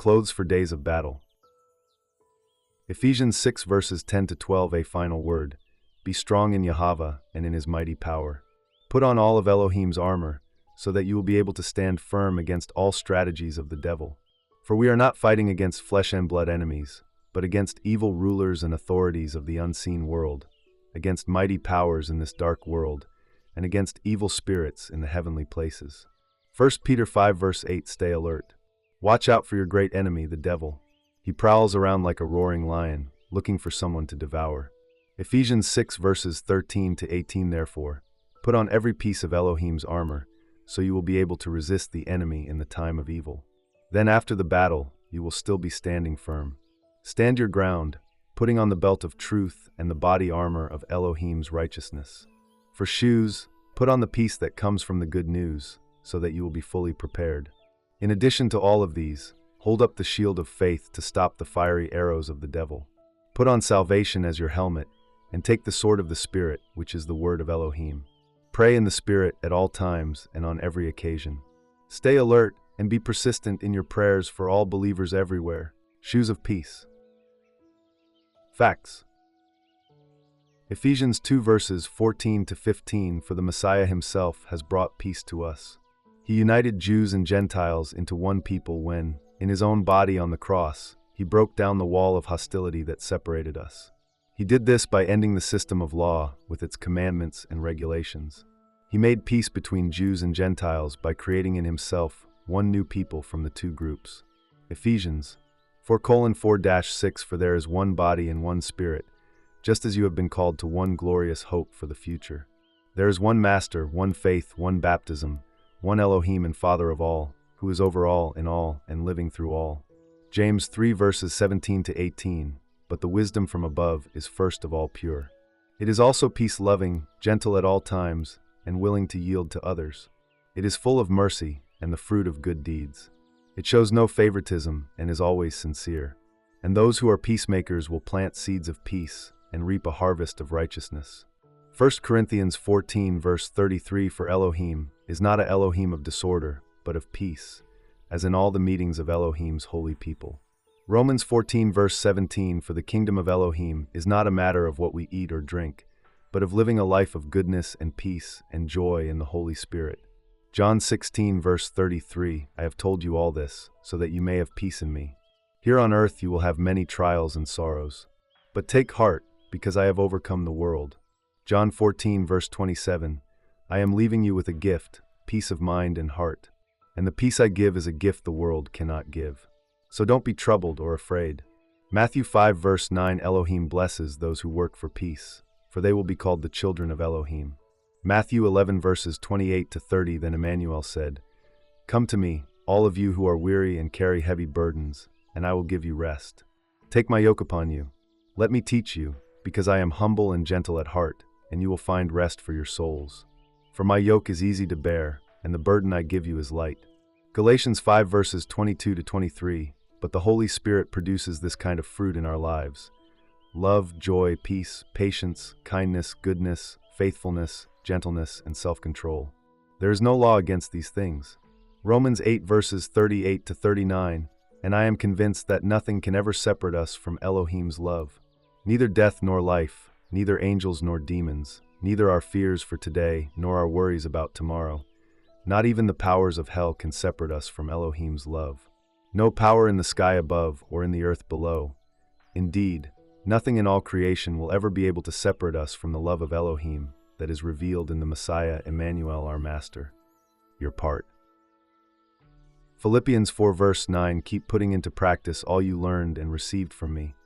clothes for days of battle. Ephesians 6 verses 10 to 12. A final word. Be strong in Yahweh and in his mighty power. Put on all of Elohim's armor, so that you will be able to stand firm against all strategies of the devil. For we are not fighting against flesh and blood enemies, but against evil rulers and authorities of the unseen world, against mighty powers in this dark world, and against evil spirits in the heavenly places. 1 Peter 5 verse 8. Stay alert. Watch out for your great enemy, the devil. He prowls around like a roaring lion, looking for someone to devour. Ephesians 6 verses 13 to 18. Therefore, put on every piece of Elohim's armor, so you will be able to resist the enemy in the time of evil. Then after the battle, you will still be standing firm. Stand your ground, putting on the belt of truth and the body armor of Elohim's righteousness. For shoes, put on the peace that comes from the good news, so that you will be fully prepared. In addition to all of these, hold up the shield of faith to stop the fiery arrows of the devil. Put on salvation as your helmet, and take the sword of the Spirit, which is the word of Elohim. Pray in the Spirit at all times and on every occasion. Stay alert and be persistent in your prayers for all believers everywhere. Shoes of peace. Facts. Ephesians 2 verses 14 to 15. For the Messiah himself has brought peace to us. He united Jews and Gentiles into one people when, in his own body on the cross, he broke down the wall of hostility that separated us. He did this by ending the system of law with its commandments and regulations. He made peace between Jews and Gentiles by creating in himself one new people from the two groups. Ephesians 4:4-6. For there is one body and one spirit, just as you have been called to one glorious hope for the future. There is one Master, one faith, one baptism, one Elohim and Father of all, who is over all, in all, and living through all. James 3 verses 17 to 18. But the wisdom from above is first of all pure. It is also peace-loving, gentle at all times, and willing to yield to others. It is full of mercy and the fruit of good deeds. It shows no favoritism and is always sincere. And those who are peacemakers will plant seeds of peace and reap a harvest of righteousness. 1 Corinthians 14 verse 33. For Elohim is not a Elohim of disorder, but of peace, as in all the meetings of Elohim's holy people. Romans 14 verse 17. For the kingdom of Elohim is not a matter of what we eat or drink, but of living a life of goodness and peace and joy in the Holy Spirit. John 16 verse 33. I have told you all this, so that you may have peace in me. Here on earth you will have many trials and sorrows. But take heart, because I have overcome the world. John 14 verse 27. I am leaving you with a gift, peace of mind and heart. And the peace I give is a gift the world cannot give. So don't be troubled or afraid. Matthew 5 verse 9. Elohim blesses those who work for peace, for they will be called the children of Elohim. Matthew 11 verses 28 to 30. Then Emmanuel said, Come to me, all of you who are weary and carry heavy burdens, and I will give you rest. Take my yoke upon you. Let me teach you, because I am humble and gentle at heart, and you will find rest for your souls. For my yoke is easy to bear, and the burden I give you is light. Galatians 5 verses 22 to 23. But the Holy Spirit produces this kind of fruit in our lives: love, joy, peace, patience, kindness, goodness, faithfulness, gentleness, and self-control. There is no law against these things. Romans 8 verses 38 to 39. And I am convinced that nothing can ever separate us from Elohim's love. Neither death nor life, neither angels nor demons, neither our fears for today nor our worries about tomorrow. Not even the powers of hell can separate us from Elohim's love. No power in the sky above or in the earth below. Indeed, nothing in all creation will ever be able to separate us from the love of Elohim that is revealed in the Messiah, Emmanuel, our Master. Your part. Philippians 4 verse 9. Keep putting into practice all you learned and received from me,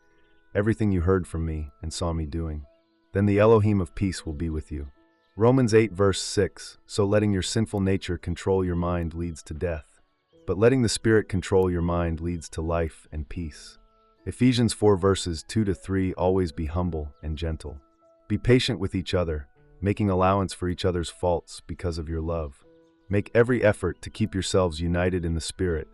everything you heard from me and saw me doing. Then the Elohim of peace will be with you. Romans 8 verse 6. So letting your sinful nature control your mind leads to death, but letting the Spirit control your mind leads to life and peace. Ephesians 4 verses 2 to 3. Always be humble and gentle. Be patient with each other, making allowance for each other's faults because of your love. Make every effort to keep yourselves united in the Spirit,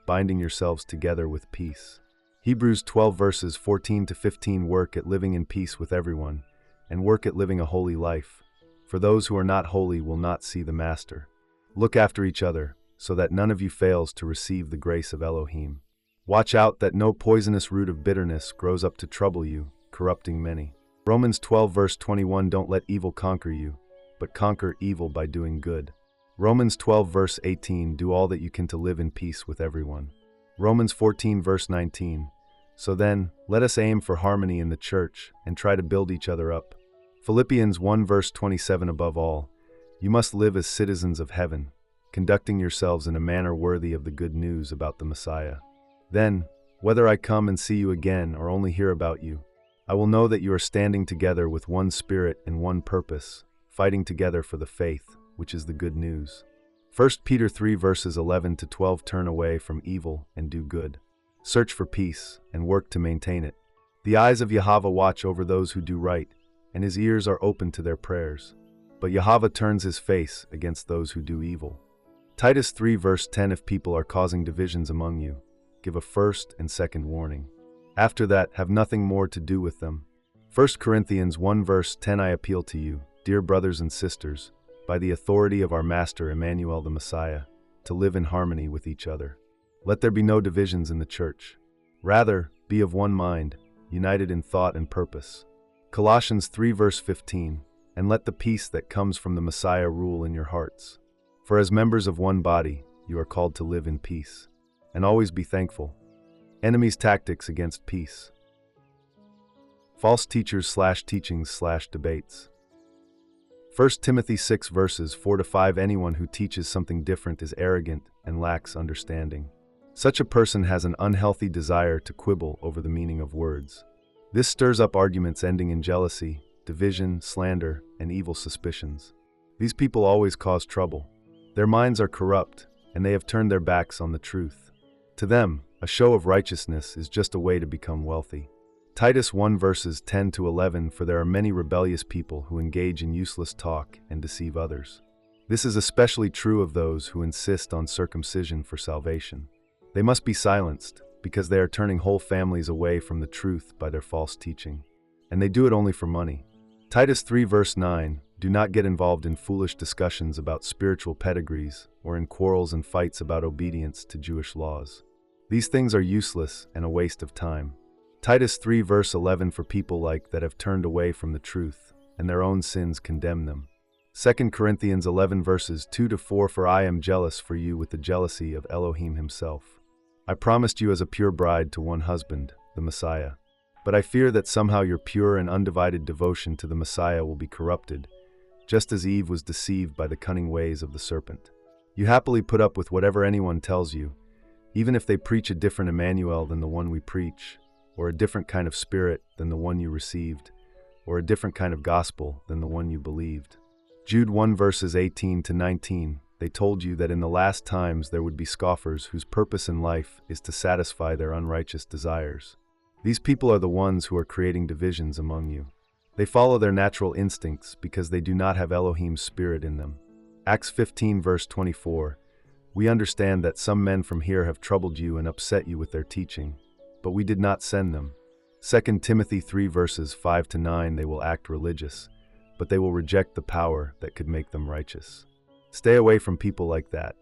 binding yourselves together with peace. Hebrews 12 verses 14 to 15. Work at living in peace with everyone, and work at living a holy life, for those who are not holy will not see the Master. Look after each other, so that none of you fails to receive the grace of Elohim. Watch out that no poisonous root of bitterness grows up to trouble you, corrupting many. Romans 12 verse 21, don't let evil conquer you, but conquer evil by doing good. Romans 12 verse 18, do all that you can to live in peace with everyone. Romans 14 verse 19, so then, let us aim for harmony in the church and try to build each other up. Philippians 1 verse 27, above all, you must live as citizens of heaven, conducting yourselves in a manner worthy of the good news about the Messiah. Then, whether I come and see you again or only hear about you, I will know that you are standing together with one spirit and one purpose, fighting together for the faith, which is the good news. 1 Peter 3 verses 11 to 12, turn away from evil and do good. Search for peace and work to maintain it. The eyes of Yahweh watch over those who do right, and his ears are open to their prayers. But Yahweh turns his face against those who do evil. Titus 3 verse 10, if people are causing divisions among you, give a first and second warning. After that, have nothing more to do with them. 1 Corinthians 1 verse 10, I appeal to you, dear brothers and sisters, by the authority of our Master Emmanuel the Messiah, to live in harmony with each other. Let there be no divisions in the church. Rather, be of one mind, united in thought and purpose. Colossians 3 verse 15, and let the peace that comes from the Messiah rule in your hearts. For as members of one body, you are called to live in peace. And always be thankful. Enemies' tactics against peace. False teachers / teachings / debates. 1 Timothy 6 verses 4 to 5, anyone who teaches something different is arrogant and lacks understanding. Such a person has an unhealthy desire to quibble over the meaning of words. This stirs up arguments ending in jealousy, division, slander, and evil suspicions. These people always cause trouble. Their minds are corrupt, and they have turned their backs on the truth. To them, a show of righteousness is just a way to become wealthy. Titus 1 verses 10 to 11, for there are many rebellious people who engage in useless talk and deceive others. This is especially true of those who insist on circumcision for salvation. They must be silenced, because they are turning whole families away from the truth by their false teaching. And they do it only for money. Titus 3 verse 9, do not get involved in foolish discussions about spiritual pedigrees or in quarrels and fights about obedience to Jewish laws. These things are useless and a waste of time. Titus 3 verse 11, for people like that have turned away from the truth, and their own sins condemn them. 2 Corinthians 11 verses 2 to 4, for I am jealous for you with the jealousy of Elohim himself. I promised you as a pure bride to one husband, the Messiah. But I fear that somehow your pure and undivided devotion to the Messiah will be corrupted, just as Eve was deceived by the cunning ways of the serpent. You happily put up with whatever anyone tells you, even if they preach a different Emmanuel than the one we preach, or a different kind of spirit than the one you received, or a different kind of gospel than the one you believed. Jude 1 verses 18 to 19, they told you that in the last times there would be scoffers whose purpose in life is to satisfy their unrighteous desires. These people are the ones who are creating divisions among you. They follow their natural instincts because they do not have Elohim's spirit in them. Acts 15 verse 24, we understand that some men from here have troubled you and upset you with their teaching, but we did not send them. 2 Timothy 3 verses 5 to 9, they will act religious, but they will reject the power that could make them righteous. Stay away from people like that.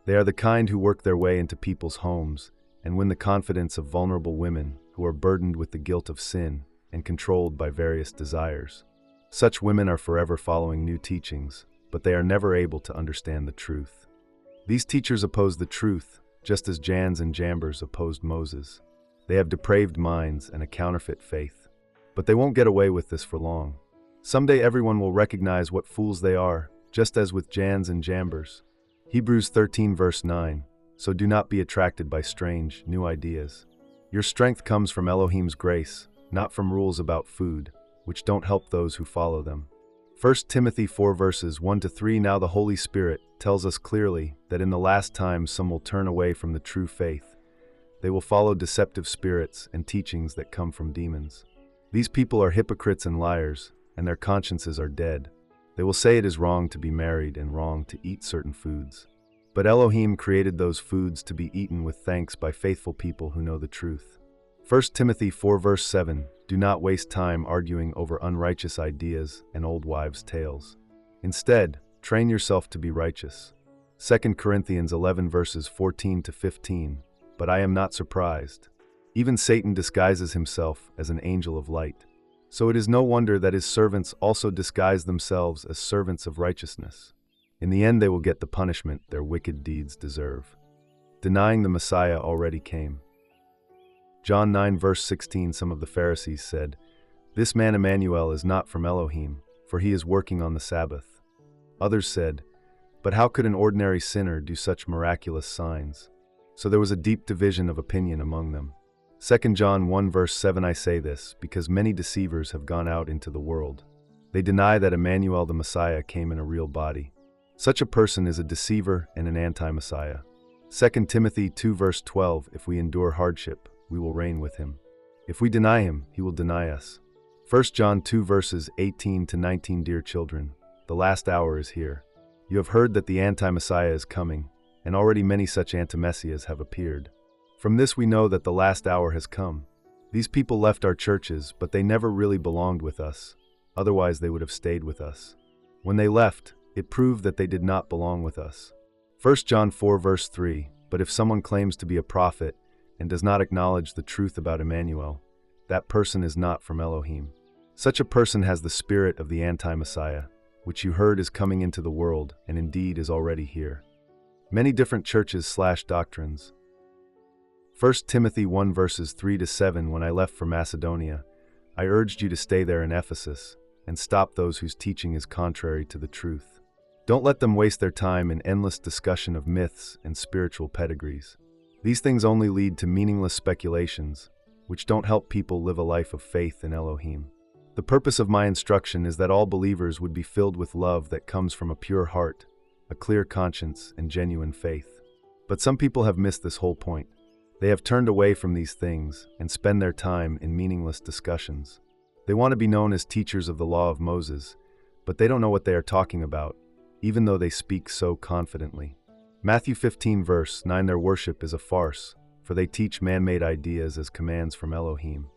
They are the kind who work their way into people's homes and win the confidence of vulnerable women who are burdened with the guilt of sin and controlled by various desires. Such women are forever following new teachings, but they are never able to understand the truth. These teachers oppose the truth, just as Jans and Jambers opposed Moses. They have depraved minds and a counterfeit faith. But they won't get away with this for long. Someday everyone will recognize what fools they are, just as with Jans and Jambers. Hebrews 13 verse 9, so do not be attracted by strange, new ideas. Your strength comes from Elohim's grace, not from rules about food, which don't help those who follow them. 1 Timothy 4 verses 1 to 3, now the Holy Spirit tells us clearly that in the last times some will turn away from the true faith. They will follow deceptive spirits and teachings that come from demons. These people are hypocrites and liars, and their consciences are dead. They will say it is wrong to be married and wrong to eat certain foods. But Elohim created those foods to be eaten with thanks by faithful people who know the truth. 1 Timothy 4 verse 7, do not waste time arguing over unrighteous ideas and old wives' tales. Instead, train yourself to be righteous. 2 Corinthians 11 verses 14 to 15, but I am not surprised. Even Satan disguises himself as an angel of light. So it is no wonder that his servants also disguise themselves as servants of righteousness. In the end, they will get the punishment their wicked deeds deserve. Denying the Messiah already came. John 9 verse 16, some of the Pharisees said, "This man Emmanuel is not from Elohim, for he is working on the Sabbath." Others said, "But how could an ordinary sinner do such miraculous signs?" So there was a deep division of opinion among them. 2 John 1 verse 7, I say this, because many deceivers have gone out into the world. They deny that Emmanuel the Messiah came in a real body. Such a person is a deceiver and an anti-Messiah. 2 Timothy 2 verse 12, if we endure hardship, we will reign with him. If we deny him, he will deny us. 1 John 2 verses 18 to 19, dear children, the last hour is here. You have heard that the anti-Messiah is coming, and already many such anti-Messiahs have appeared. From this we know that the last hour has come. These people left our churches, but they never really belonged with us. Otherwise they would have stayed with us. When they left, it proved that they did not belong with us. 1 John 4 verse 3, but if someone claims to be a prophet and does not acknowledge the truth about Emmanuel, that person is not from Elohim. Such a person has the spirit of the anti-Messiah, which you heard is coming into the world and indeed is already here. Many different churches/doctrines. 1 Timothy 1 verses 3 to 7, when I left for Macedonia, I urged you to stay there in Ephesus and stop those whose teaching is contrary to the truth. Don't let them waste their time in endless discussion of myths and spiritual pedigrees. These things only lead to meaningless speculations, which don't help people live a life of faith in Elohim. The purpose of my instruction is that all believers would be filled with love that comes from a pure heart, a clear conscience, and genuine faith. But some people have missed this whole point. They have turned away from these things and spend their time in meaningless discussions. They want to be known as teachers of the law of Moses, but they don't know what they are talking about, even though they speak so confidently. Matthew 15 verse 9, their worship is a farce, for they teach man-made ideas as commands from Elohim.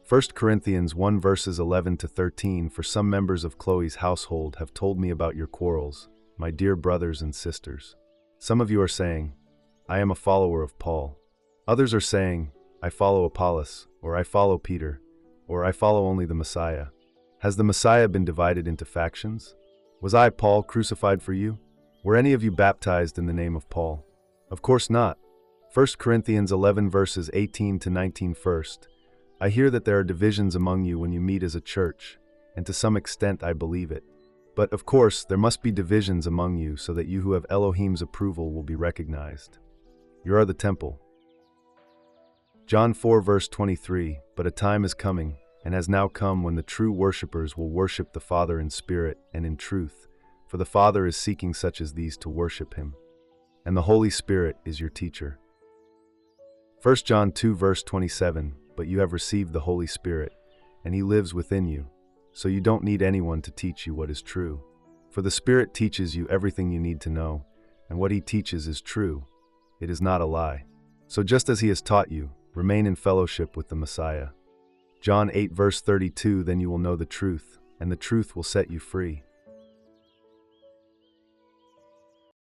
1 Corinthians 1 verses 11 to 13, for some members of Chloe's household have told me about your quarrels, my dear brothers and sisters. Some of you are saying, I am a follower of Paul. Others are saying, I follow Apollos, or I follow Peter, or I follow only the Messiah. Has the Messiah been divided into factions? Was I, Paul, crucified for you? Were any of you baptized in the name of Paul? Of course not. 1 Corinthians 11 verses 18 to 19 first. I hear that there are divisions among you when you meet as a church, and to some extent I believe it. But of course, there must be divisions among you so that you who have Elohim's approval will be recognized. You are the temple. John 4 verse 23, but a time is coming, and has now come, when the true worshippers will worship the Father in spirit and in truth, for the Father is seeking such as these to worship him. And the Holy Spirit is your teacher. 1 John 2 verse 27, but you have received the Holy Spirit, and he lives within you, so you don't need anyone to teach you what is true. For the Spirit teaches you everything you need to know, and what he teaches is true. It is not a lie. So just as he has taught you, remain in fellowship with the Messiah. John 8 verse 32, then you will know the truth, and the truth will set you free.